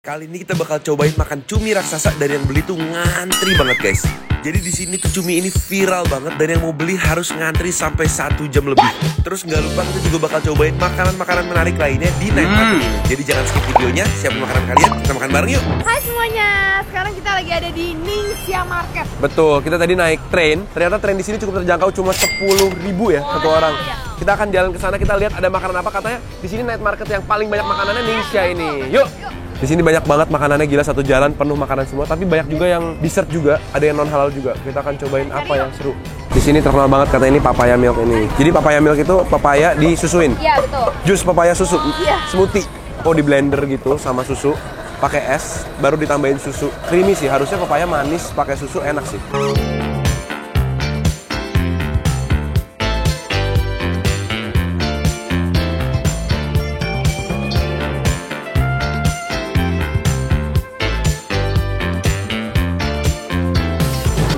Kali ini kita bakal cobain makan cumi raksasa dari yang beli tuh ngantri banget guys. Jadi di sini tuh cumi ini viral banget dan yang mau beli harus ngantri sampai 1 jam lebih. Terus nggak lupa kita juga bakal cobain makanan-makanan menarik lainnya di night market ini. Jadi jangan skip videonya, siapin makanan kalian, kita makan bareng yuk. Hai semuanya, sekarang kita lagi ada di Ningxia Market. Betul, kita tadi naik train. Ternyata train di sini cukup terjangkau, cuma 10.000 ya satu orang. Kita akan jalan ke sana, kita lihat ada makanan apa. Katanya di sini night market yang paling banyak makanannya Ningxia ini. Yuk. Di sini banyak banget makanannya, gila, satu jalan penuh makanan semua. Tapi banyak juga yang dessert juga, ada yang non halal juga. Kita akan cobain apa yang seru. Di sini terkenal banget katanya ini papaya milk ini. Jadi papaya milk itu papaya disusuin. Iya betul. Jus papaya susu, Iya. smoothie. Oh, di blender gitu sama susu, pakai es, baru ditambahin susu. Creamy sih, harusnya papaya manis pakai susu enak sih.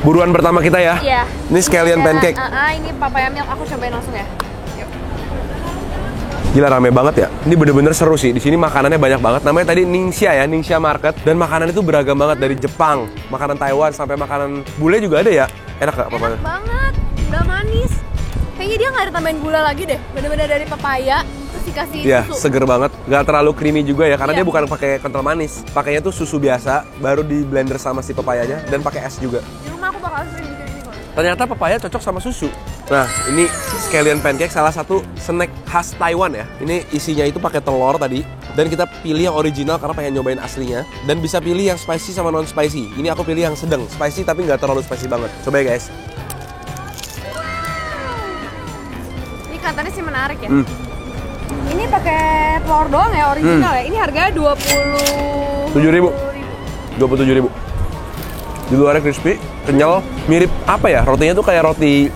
Buruan pertama kita ya. Iya. Ini scallion pancake. Ini papaya milk, aku cobain langsung ya. Yuk. Gila, rame banget ya. Ini bener-bener seru sih. Di sini makanannya banyak banget. Namanya tadi Ningxia ya, Ningxia Market. Dan makanan itu beragam banget, dari Jepang, makanan Taiwan sampai makanan bule juga ada ya. Enak gak papanya? Enak banget, udah manis. Kayaknya dia nggak ada tambahin gula lagi deh. Bener-bener dari papaya terus dikasih Iya, susu. seger banget. Gak terlalu creamy juga ya, karena Iya. dia bukan pakai kental manis. Pakainya tuh susu biasa, baru di blender sama si papayanya dan pakai es juga. Di rumah aku bakal sering bikin ini kok. Ternyata papaya cocok sama susu. Nah, ini scallion pancake, salah satu snack khas Taiwan ya. Ini isinya itu pakai telur tadi. Dan kita pilih yang original karena pengen nyobain aslinya. Dan bisa pilih yang spicy sama non spicy. Ini aku pilih yang sedang, spicy tapi nggak terlalu spicy banget. Coba ya guys. Ini katanya sih menarik ya. Ini pakai telur doang ya, original ya. Ini harganya 7.000. 27.000. Di luarnya crispy, kenyal, mirip apa ya? Rotinya tuh kayak roti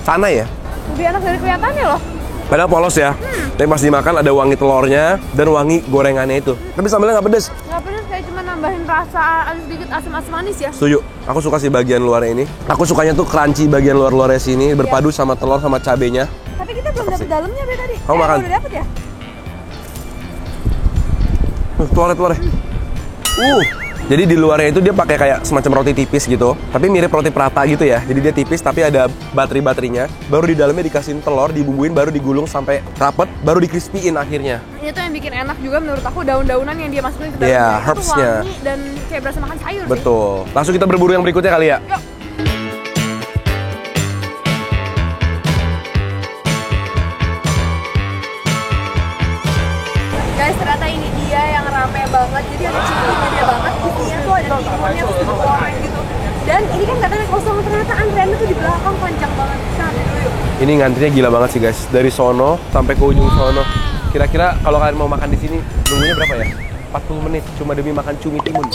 sana ya. Lebih enak dari kelihatannya loh. Padahal polos ya. Tapi pas dimakan ada wangi telurnya dan wangi gorengannya itu. Tapi sambelnya nggak pedes. Nggak pedes, kayak cuma nambahin rasa sedikit asam-asam manis ya. Setuju. Aku suka sih bagian luarnya ini. Aku sukanya tuh crunchy bagian luar-luarnya sini, berpadu sama telur sama cabenya. Tapi kita belum dapet dalamnya Be tadi. Kamu makan? Udah dapet ya? Telurnya. Jadi di luarnya itu dia pakai kayak semacam roti tipis gitu, tapi mirip roti prata gitu ya. Jadi dia tipis tapi ada bateri-baterinya. Baru di dalamnya dikasihin telur, dibumbuin, baru digulung sampai rapet, baru dikrispiin akhirnya. Ini tuh yang bikin enak juga menurut aku, daun-daunan yang dia masukin ke dalamnya. Iya, Itu herbs-nya. wangi dan kayak berasa makan sayur. Betul. Langsung kita berburu yang berikutnya kali ya. Yuk. Guys, ternyata ini dia yang rame banget. Jadi ada chicken dia banget. Isinya tuh ada timunnya terus digoreng gitu. Dan ini kan katanya kosong, ternyata antreannya tuh di belakang panjang banget. Kita ambil dulu yuk. Ini ngantrinya gila banget sih guys. Dari sono sampai ke ujung sono. Kira-kira kalau kalian mau makan di sini, nunggunya berapa ya? 40 menit cuma demi makan cumi timun.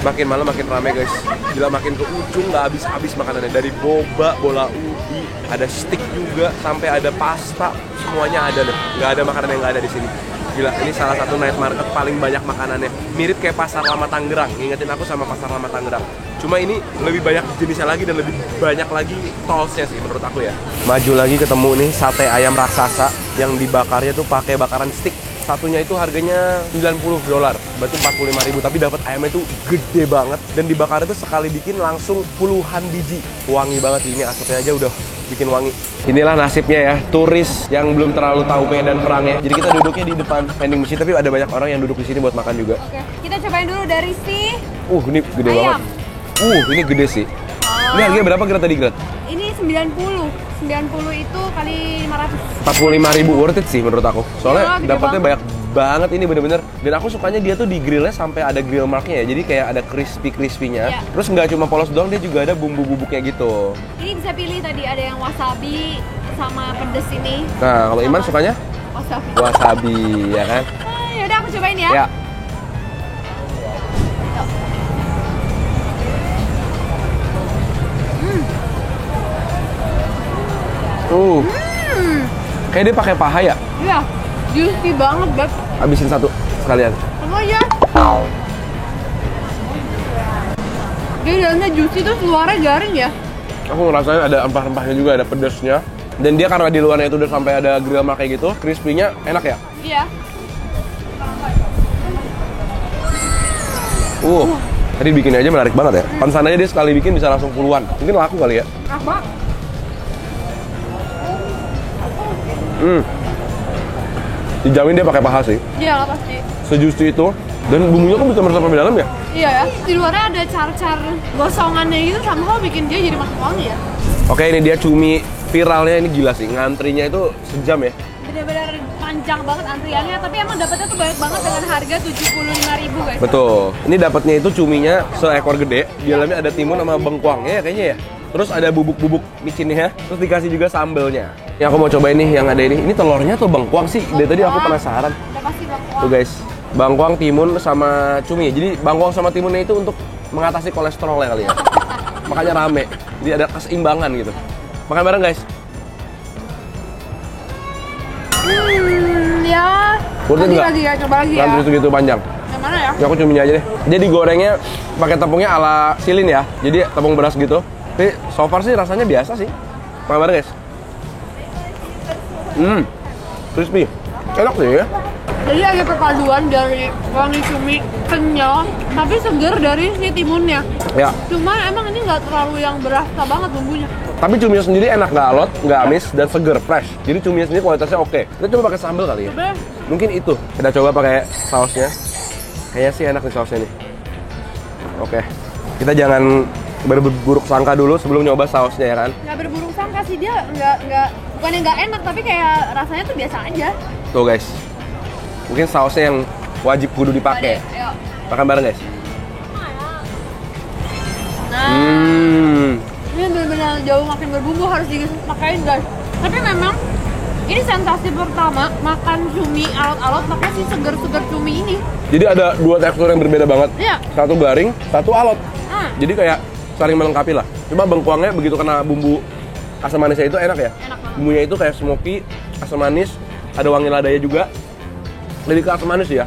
Makin malam makin rame guys. Gila, makin ke ujung nggak habis-habis makanannya. Dari boba, bola ubi, ada steak juga, sampai ada pasta, semuanya ada deh. Nggak ada makanan yang nggak ada di sini. Gila, ini salah satu night market paling banyak makanannya. Mirip kayak Pasar Lama Tangerang. Ngingetin aku sama Pasar Lama Tangerang. Cuma ini lebih banyak jenisnya lagi dan lebih banyak lagi tollsnya sih menurut aku ya. Maju lagi ketemu nih sate ayam raksasa yang dibakarnya tuh pakai bakaran stick. Satunya itu harganya $90, berarti 45.000, tapi dapat ayamnya itu gede banget dan dibakar itu sekali bikin langsung puluhan biji. Wangi banget ini, asapnya aja udah bikin wangi. Inilah nasibnya ya, turis yang belum terlalu tahu medan perangnya. Jadi kita duduknya di depan vending machine, tapi ada banyak orang yang duduk di sini buat makan juga. Oke, kita cobain dulu dari si Ini gede ayam. banget. Ini gede sih. Ini harganya berapa Gret tadi Gret? Ini 90. 90 itu kali 500. 45.000, worth it sih menurut aku. Soalnya Gede dapatnya banget. banyak banget ini bener-bener. Dan aku sukanya dia tuh di grillnya sampai ada grill marknya ya. Jadi kayak ada crispy-crispy-nya. Iya. Terus nggak cuma polos doang, dia juga ada bumbu-bubuknya gitu. Ini bisa pilih tadi, ada yang wasabi sama pedes ini. Nah, kalau Iman Sama sukanya wasabi. wasabi, ya kan? Yaudah, aku cobain ya. Ya. Kayak dia pakai paha ya. Iya, juicy banget, Beb. Habisin satu sekalian. Sama aja. Dia dalamnya juicy terus luarnya garing ya. Aku ngerasain ada rempah-rempahnya juga, ada pedasnya. Dan dia karena di luarnya itu udah sampai ada grill mark kayak gitu, crispy-nya enak ya? Iya. Tadi bikin aja menarik banget ya. Pansan aja dia sekali bikin bisa langsung puluhan. Mungkin laku kali ya. Apa? Dijamin dia pakai paha sih. Iya lah pasti. Sejuicy itu. Dan bumbunya kan bisa meresap sampai dalam ya? Iya ya. Di luarnya ada car-car gosongannya gitu, somehow bikin dia jadi makin wangi ya. Oke, ini dia cumi viralnya, ini gila sih. Ngantrinya itu sejam ya. Bener-bener panjang banget antriannya, tapi emang dapetnya tuh banyak banget dengan harga 75.000 guys. Betul. Ini dapatnya itu cuminya seekor gede. Di dalamnya ada timun sama bengkuangnya ya kayaknya ya. Terus ada bubuk-bubuk micinnya, terus dikasih juga sambelnya. Yang aku mau cobain nih yang ada ini. Ini telurnya atau bengkuang sih? Dari tadi aku penasaran. Udah pasti bengkuang. Tuh guys, bangkuang, timun, sama cumi. Jadi bangkuang sama timunnya itu untuk mengatasi kolesterolnya kali ya. Makanya rame. Jadi ada keseimbangan gitu. Makan bareng guys. Ya. Worth it nggak? Lagi ya, coba lagi ya. Ngantri segitu panjang. Yang mana ya? Ya aku cuminya aja deh. Jadi gorengnya pakai tepungnya ala silin ya. Jadi tepung beras gitu. Tapi so far sih rasanya biasa sih. Makan bareng guys. Crispy. Enak sih ya. Jadi ada perpaduan dari wangi cumi kenyal, tapi seger dari si timunnya. Ya. Cuma emang ini nggak terlalu yang berasa banget bumbunya. Tapi cuminya sendiri enak, nggak alot, nggak amis, dan seger, fresh. Jadi cuminya sendiri kualitasnya oke. Kita coba pakai sambal kali ya. Coba. Mungkin itu. Kita coba pakai sausnya. Kayaknya sih enak nih sausnya nih. Oke. Kita jangan berburuk sangka dulu sebelum nyoba sausnya ya kan. Nggak berburuk sangka sih, dia nggak bukannya nggak enak, tapi kayak rasanya tuh biasa aja. Tuh guys. Mungkin sausnya yang wajib kudu dipakai. Ayo. Makan bareng guys. Nah, ini benar-benar jauh makin berbumbu, harus dipakein guys. Tapi memang ini sensasi pertama makan cumi alot-alot pakai si seger-seger cumi ini. Jadi ada dua tekstur yang berbeda banget. Iya. Satu garing, satu alot. Ah. Jadi kayak saling melengkapi lah. Cuma bengkuangnya begitu kena bumbu asam manisnya itu enak ya. Enak banget. Bumbunya itu kayak smoky, asam manis, ada wangi ladanya juga. Lebih ke asam manis ya.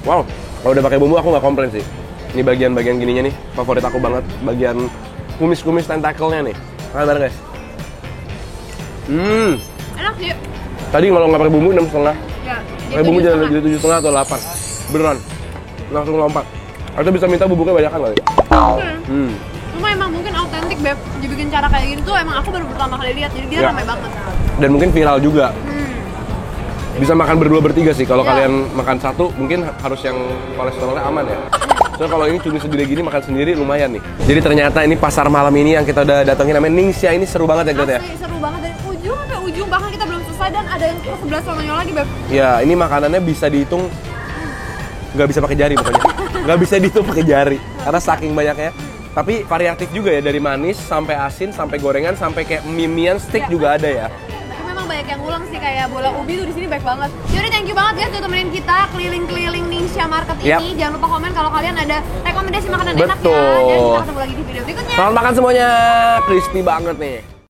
Wow, kalau udah pakai bumbu aku nggak komplain sih. Ini bagian-bagian gininya nih, favorit aku banget. Bagian kumis-kumis tentakelnya nih. Makan bareng guys. Enak sih. Tadi kalau nggak pakai bumbu 6,5. Ya. Pakai bumbu jadi 7,5 atau 8. Beneran. Langsung lompat. Atau bisa minta bubuknya banyakan kali. Cuma emang mungkin autentik Beb. Dibikin cara kayak gini tuh emang aku baru pertama kali lihat. Jadi dia Ya. ramai banget. Dan mungkin viral juga. Bisa makan berdua bertiga sih. Kalau Ya. kalian makan satu, mungkin harus yang kolesterolnya aman ya. Soalnya kalau ini cumi sendiri gini makan sendiri lumayan nih. Jadi ternyata ini pasar malam ini yang kita udah datengin namanya Ningxia, ini seru banget ya Gret ya. Asli seru banget dari ujung sampai ujung, bahkan kita belum selesai dan ada yang ke sebelah sononya lagi Beb. Ya ini makanannya bisa dihitung, nggak bisa pakai jari pokoknya. Nggak bisa dihitung pakai jari karena saking banyaknya. Tapi variatif juga ya, dari manis sampai asin sampai gorengan sampai kayak mie-mian steak Ya. juga ada ya. Tapi memang banyak yang ulang sih, kayak bola ubi tuh di sini baik banget. Yaudah, thank you banget guys udah temenin kita keliling-keliling Ningxia Market Yap. ini. Jangan lupa komen kalau kalian ada rekomendasi makanan enak ya. Betul. Dan kita ketemu lagi di video berikutnya. Selamat makan semuanya, crispy banget nih.